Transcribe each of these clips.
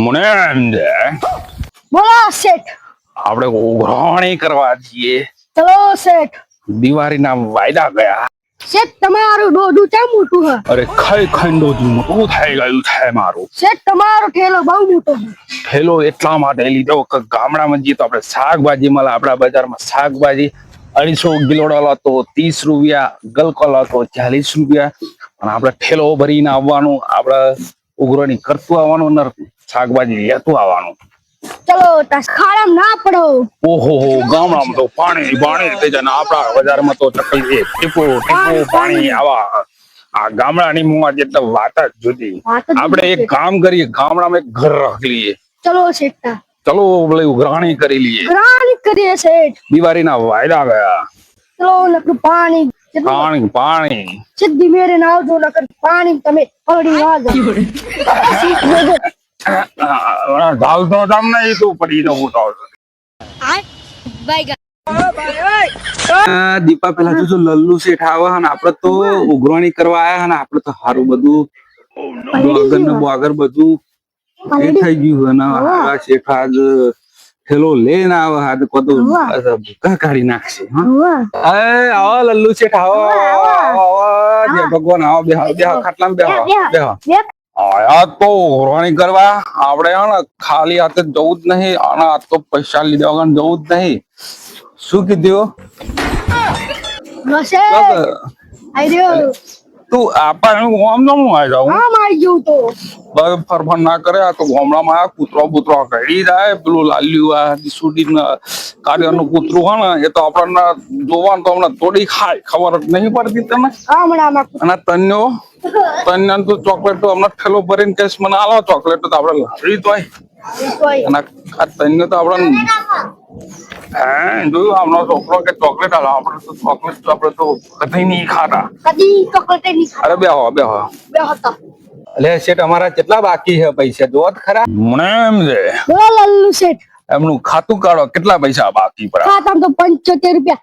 મને એમ છે બોલો શેઠ. આપણે ઉઘરાણી કરવા જઈએ. ચલો શેઠ. દિવાળીના વાયદા ગયા. શેઠ તમારું ડોડું કેમ મોટું હે? અરે ખાઈ ખાઈને દોધું મોટું થઈ ગયું છે મારું. શેઠ તમારો ઠેલો બહુ મોટો છે. થેલો એટલા માટે લીધો કે ગામડામાં જઈએ તો આપણે શાકભાજી મળે. આપણા બજારમાં શાકભાજી 250 કિલોડો હતો 30 રૂપિયા, ગલકો હતો 40 રૂપિયા. અને આપણે ઠેલો ભરીને આવવાનું, આપણે ઉઘરાણી કરતું આવવાનું ને શાકભાજી લેતું આવવાનું. ચલો ખાડામાં ના પડો. ઓહો ગામડામાં તો પાણી પાણી થઈ જાય ને આપણા બજારમાં તો તકલીફ ટીપું ટીપું પાણી આવા. આ ગામડાની મુવા એટલે વાત જ જુદી. આપણે એક કામ કરીએ, ગામડામાં એક ઘર રાખી લઈએ. ચલો શેઠ. ચલો પેલી ઉઘરાણી કરી લઈએ. ઉઘરાણી કરીએ શેઠ. દિવાળીના વાયદા ગયા. ચલો નકર પાણી પાણી પાણી સીધી મેરે ના આવજો નકર પાણી તમે પડી ના જાઓ. ગાલ તો તમને એ તું પડી જવું તો દીપા પેલા જો લલ્લુ શેઠ આવે અને આપડે તો ઉઘરાણી કરવા આયા અને આપડે તો સારું બધું બોગર બધું એ થઈ ગયું અને આ શેઠ આજ ઠેલો લઈને આવે હાથ કદું ભૂકા કાઢી નાખશે. આવો લલ્લુ શેઠ આવો જય ભગવાન આવો બેહો બેહો ખાટલામાં બેહો બેહો. આયા તો ઉઘરાણી કરવા આપણે ને ખાલી હાથે જવું જ નહીં અને આ તો પૈસા લીધા વગર જવું જ નહીં. શું કીધું તું આપણને ગામમાં આવી જાવ ફરફર ના કરે. આ તો ગામડામાં આ કૂતરો બૂતરો કરી જાય. પેલું લાલ્યું આ સુડી કાર્યનું કૂતરું હોય ને એ તો આપણને જોવાનું તો હમણાં થોડી ખાય ખબર જ નહીં પડતી તને. અને તન્યો તો ચોકલેટ તો હમણાં ઠેલો ભરીને કેસ મને આલો ચોકલેટ તો આપણે લાવી તો અને આ તન્યો તો આપણે જોયું હમણાં છોકરો કે ચોકલેટ આલો. આપણે તો ચોકલેટ તો આપણે તો કદી નહીં ખાતા. અરે બેહો બેહો. એટલે શેઠ અમારા કેટલા બાકી છે પૈસા જોવો જ ખરા. મને એમ છે લલ્લુ શેઠ એમનું ખાતું કાઢો કેટલા પૈસા બાકી પડે. ખાતામાં તો 75 રૂપિયા.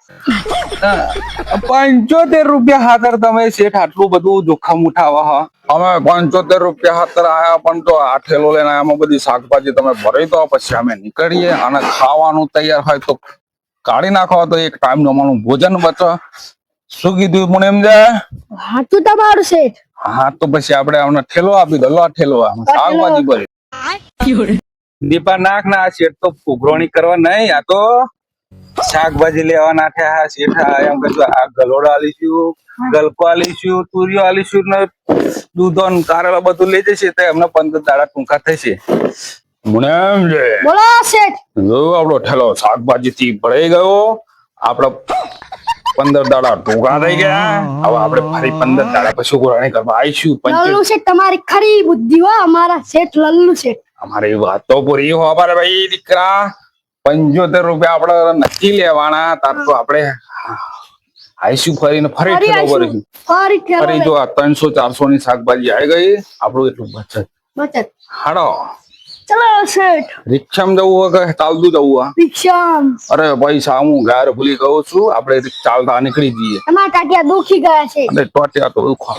75 રૂપિયા હાતર તમે શેઠ આટલું બધું જોખમ ઉઠાવા. અમે 75 રૂપિયા હાતર આયા પણ તો આ ઠેલો લઈને આમાં બધી શાકભાજી તમે ભરી દો પછી અમે નીકળીએ અને ખાવાનું તૈયાર હોય તો કાઢી નાખો તો એક ટાઈમ જમવાનું ભોજન બચે. શું કીધું મને એમ જાય હાથું તમારું શેઠ. હા તો પછી આપણે અમને ઠેલો આપી દો. લો ઠેલો શાકભાજી ભરી. દીપા નાખ ના શેઠ તો ઉઘરાણી કરવા નહીં, આ તો શાકભાજી લેવાના થયા. શેઠ એમ કહેતો આ ગલોડો આલીશું, ગલકો આલીશું, તુરિયો આલીશું ને દૂધો ને કારેલા બધું લઈ જશે તો એમને 15 દાડા ટૂંકા થશે. મને એમ છે બોલો શેઠ. જો આપણો ઠેલો શાકભાજી થી ભરાઈ ગયો. આપડે 15 દાડા ટૂંકા થઈ ગયા. હવે આપણે ફરી 15 દાડા પછી ઉઘરાણી કરવા આવીશું. લલ્લુ શેઠ તમારી ખરી બુદ્ધિ હો. અમારા શેઠ લલ્લુ શેઠ. અમારી વાત તો પૂરી હો અમારે ભાઈ દીકરા. 75 રૂપિયા આપડે નથી લેવાના. તાર તો આપણે આવીશું ફરીને ફરી ઠેલો ભરીશું. ફરી જો આ 300-400 ની શાકભાજી આવી ગઈ. આપણું એટલું બચત હાડો. ચલો શેઠ. રિક્ષામાં જવું હોય કે ચાલતું જવું? રિક્ષામાં. અરે પૈસા હું ઘર ભૂલી ગયો છું. આપણે ચાલતા નીકળી જઈએ. તમારા ટાટિયા દુખી ગયા છે. અરે ટોટિયા તો દુખો.